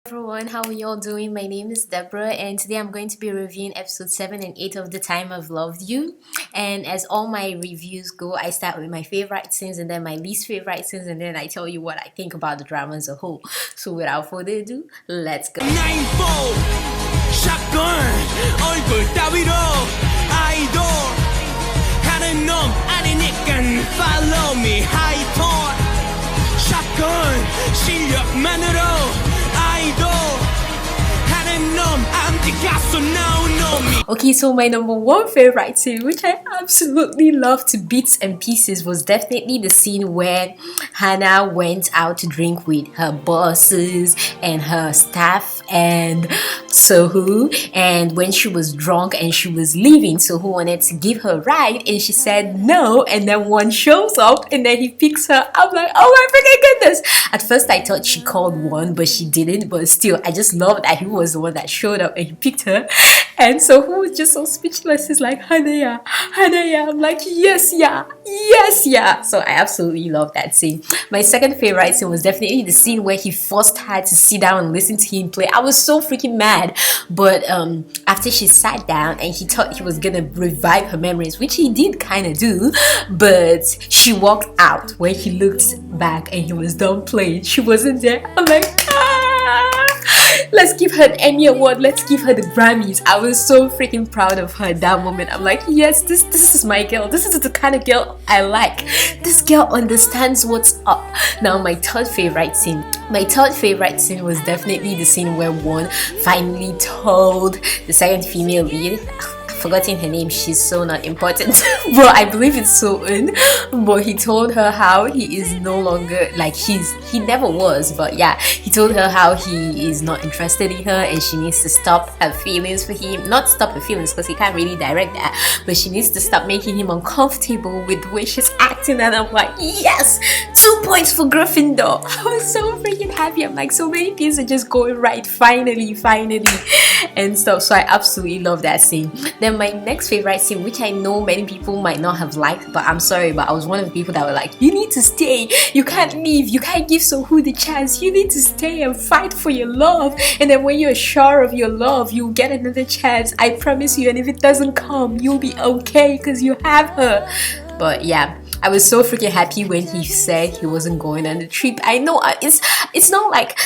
Everyone, how are y'all doing? My name is Deborah, and today I'm going to be reviewing episode 7 and 8 of The Time I've Loved You. And as all my reviews go, I start with my favorite scenes and then my least favorite scenes, and then I tell you what I think about the drama as a whole. So without further ado, let's go. shotgun 얼굴 따위로 아이돌 하는 놈 아니니깐 follow me 하이톤 shotgun 실력만으로 아이돌 하는 놈 아무리 가서 no me. Okay, so my number one favorite scene, which I absolutely love to bits and pieces, was definitely the scene where Hannah went out to drink with her bosses and her staff and Sohoo, and when she was drunk and she was leaving, Sohoo wanted to give her a ride and she said no, and then one shows up and then he picks her. I'm like, oh my freaking goodness. At first I thought she called one, but she didn't, but still I just love that he was the one that showed up and he picked her. And so who was just so speechless. He's like, Hanaya, Hanaya. I'm like, yes, yeah, yes, yeah. So I absolutely love that scene. My second favorite scene was definitely the scene where he forced her to sit down and listen to him play. I was so freaking mad. But after she sat down and he thought he was gonna revive her memories, which he did kind of do, but she walked out when he looked back and he was done playing. She wasn't there. I'm like, let's give her an Emmy award, let's give her the Grammys. I was so freaking proud of her at that moment. I'm like, yes, this is my girl. This is the kind of girl I like. This girl understands what's up. Now my third favorite scene was definitely the scene where one finally told the second female lead, forgotten her name, she's so not important, but I believe it's Soon. But he told her how he is no longer, like, he never was, but yeah, he told her how he is not interested in her and she needs to stop her feelings for him. Not stop her feelings because he can't really direct that, but she needs to stop making him uncomfortable with the way she's acting. And I'm like, yes, 2 points for Gryffindor. I was so freaking happy. I'm like, so many things are just going right, finally and stuff. So I absolutely love that scene. Then my next favorite scene, which I know many people might not have liked, but I'm sorry, but I was one of the people that were like, you need to stay, you can't leave, you can't give Sohoo the chance, you need to stay and fight for your love, and then when you're sure of your love, you'll get another chance, I promise you, and if it doesn't come, you'll be okay because you have her. But yeah, I was so freaking happy when he said he wasn't going on the trip. I know it's not like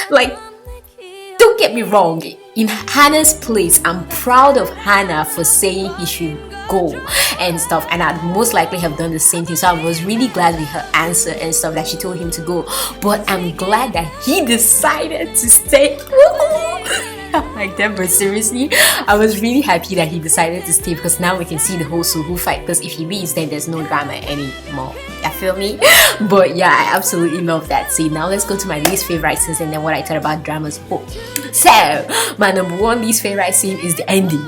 don't get me wrong, in Hannah's place, I'm proud of Hannah for saying he should go and stuff, and I'd most likely have done the same thing. So I was really glad with her answer and stuff that she told him to go, but I'm glad that he decided to stay. Like that, but seriously, I was really happy that he decided to stay because now we can see the whole Sohoo fight, because if he leaves then there's no drama anymore. You feel me? But yeah, I absolutely love that scene. Now let's go to my least favorite scenes and then what I thought about dramas whole. So my number one least favorite scene is the ending.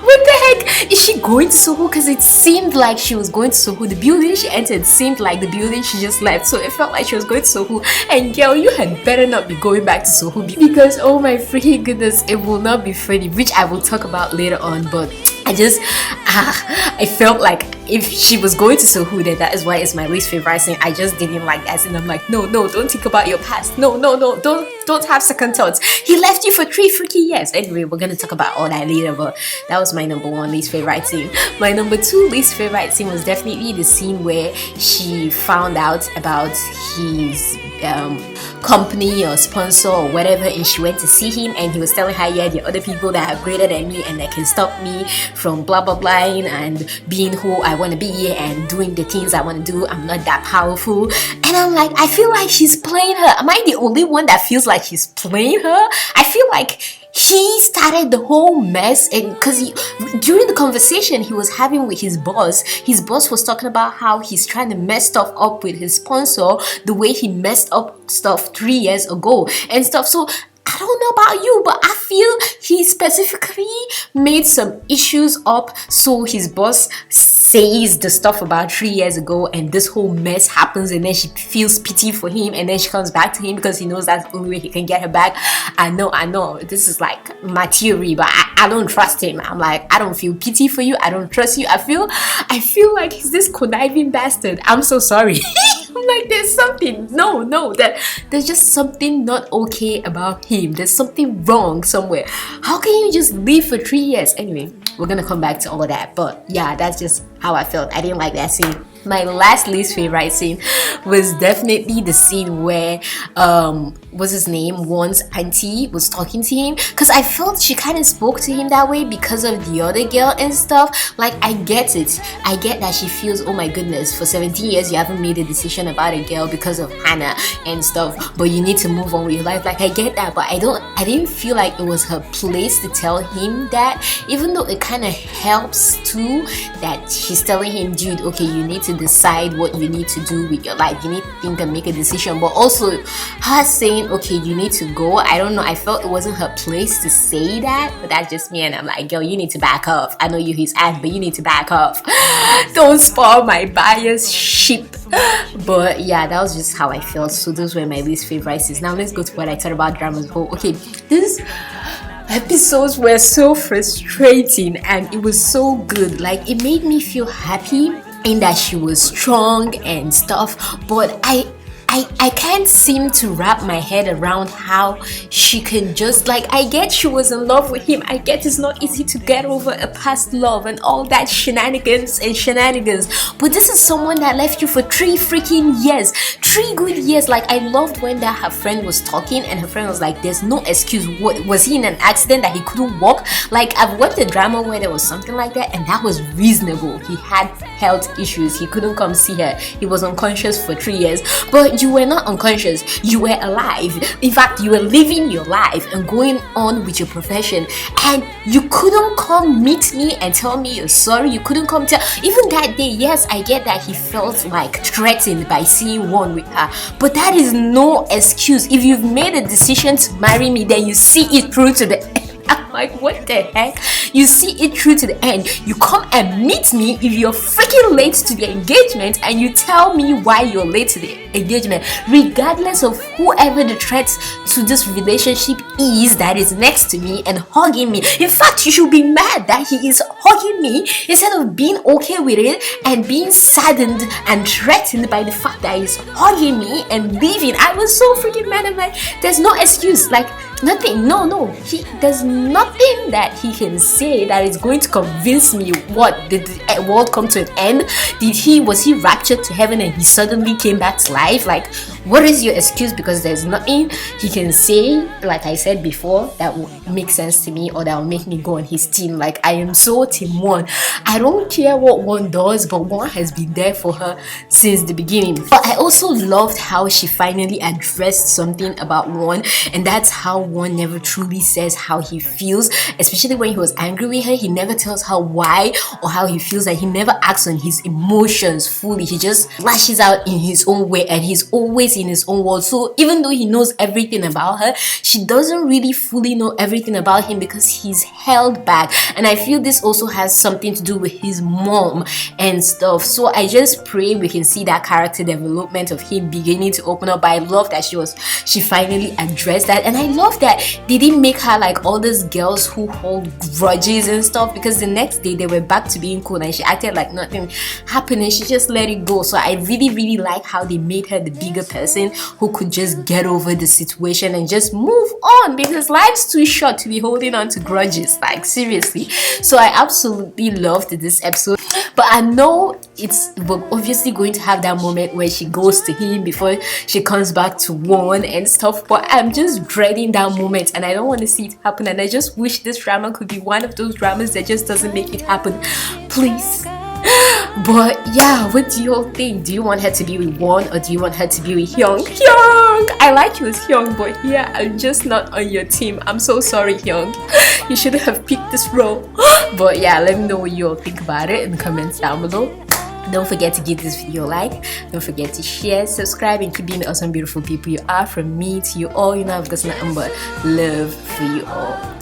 What the heck? Is she going to Sohoo? Because it seemed like she was going to Sohoo. The building she entered seemed like the building she just left. So it felt like she was going to Sohoo. And girl, you had better not be going back to Sohoo, because oh my freaking goodness, it will not be funny, which I will talk about later on. But I felt like if she was going to Sohoo, then that is why it's my least favorite scene. I just didn't like that scene. I'm like, no, don't think about your past. No, don't have second thoughts. He left you for 3 freaking years. Anyway, we're gonna talk about all that later, but that was my number one least favorite scene. My number two least favorite scene was definitely the scene where she found out about his company or sponsor or whatever, and she went to see him and he was telling her, yeah, there are other people that are greater than me and that can stop me from blah blah blah and being who I want to be and doing the things I want to do. I'm not that powerful. And I'm like, I feel like she's playing her. Am I the only one that feels like she's playing her? I feel like he started the whole mess, and because during the conversation he was having with his boss was talking about how he's trying to mess stuff up with his sponsor the way he messed up stuff 3 years ago and stuff. So I don't know about you, but I feel he specifically made some issues up so his boss says the stuff about 3 years ago and this whole mess happens, and then she feels pity for him and then she comes back to him because he knows that's the only way he can get her back. I know this is like my theory, but I don't trust him. I'm like, I don't feel pity for you, I don't trust you. I feel like he's this conniving bastard. I'm so sorry. I'm like, there's something, that there's just something not okay about him. There's something wrong somewhere. How can you just leave for 3 years? Anyway, we're gonna come back to all of that, but yeah, that's just how I felt. I didn't like that scene. My last least favorite scene was definitely the scene where what's his name, Won's auntie was talking to him, because I felt she kind of spoke to him that way because of the other girl and stuff. Like, I get it, I get that she feels, oh my goodness, for 17 years you haven't made a decision about a girl because of Hannah and stuff, but you need to move on with your life. Like, I get that, but I didn't feel like it was her place to tell him that, even though it kind of helps too that she's telling him, dude, okay, you need to decide what you need to do with your life, you need to think and make a decision. But also her saying, okay, you need to go, I don't know, I felt it wasn't her place to say that. But that's just me, and I'm like, girl, you need to back off. I know you his ass, but you need to back off. Don't spoil my bias ship. But yeah, that was just how I felt. So those were my least favorites. Now let's go to what I thought about Drama's whole. Okay, this episodes were so frustrating and it was so good. Like, it made me feel happy in that she was strong and stuff, but I can't seem to wrap my head around how she can just, like, I get she was in love with him, I get it's not easy to get over a past love and all that shenanigans, but this is someone that left you for 3 freaking years, 3 good years. Like, I loved when that her friend was talking and her friend was like, there's no excuse. What was he in an accident that he couldn't walk? Like, I've watched a drama where there was something like that and that was reasonable. He had health issues, he couldn't come see her, he was unconscious for 3 years, but you were not unconscious, you were alive. In fact, you were living your life and going on with your profession, and you couldn't come meet me and tell me you're sorry. You couldn't come tell, even that day. Yes, I get that he felt like threatened by seeing one with her, but that is no excuse. If you've made a decision to marry me, then you see it through to the end. I'm like, what the heck? You see it through to the end. You come and meet me if you're freaking late to the engagement, and you tell me why you're late to the engagement, regardless of whoever the threat to this relationship is that is next to me and hugging me. In fact, you should be mad that he is hugging me instead of being okay with it and being saddened and threatened by the fact that he's hugging me and leaving. I was so freaking mad. I'm like, there's no excuse. Like, nothing. There's nothing that he can say that is going to convince me. What, did the world come to an end? Was he raptured to heaven and he suddenly came back to life? Like, what is your excuse? Because there's nothing he can say, like I said before, that will make sense to me or that will make me go on his team. Like, I am so team One. I don't care what One does, but One has been there for her since the beginning. But I also loved how she finally addressed something about One, and that's how One never truly says how he feels, especially when he was angry with her. He never tells her why or how he feels. Like, he never acts on his emotions fully. He just lashes out in his own way, and he's always in his own world. So even though he knows everything about her, she doesn't really fully know everything about him because he's held back. And I feel this also has something to do with his mom and stuff. So I just pray we can see that character development of him beginning to open up. But I love that she finally addressed that, and I love that they didn't make her like all these girls who hold grudges and stuff, because the next day they were back to being cool and she acted like nothing happened and she just let it go. So I really like how they made her the bigger person who could just get over the situation and just move on, because life's too short to be holding on to grudges, like, seriously. So I absolutely loved this episode, but I know we're obviously going to have that moment where she goes to him before she comes back to One and stuff, but I'm just dreading that moment and I don't want to see it happen, and I just wish this drama could be one of those dramas that just doesn't make it happen, please. But yeah, what do you all think? Do you want her to be with One or do you want her to be with Hyung? I like you as Hyung, but yeah, I'm just not on your team. I'm so sorry, Hyung. You shouldn't have picked this role. But yeah, let me know what you all think about it in the comments down below. Don't forget to give this video a like. Don't forget to share, subscribe, and keep being the awesome, beautiful people you are. From me to you all, you know I've got nothing but love for you all.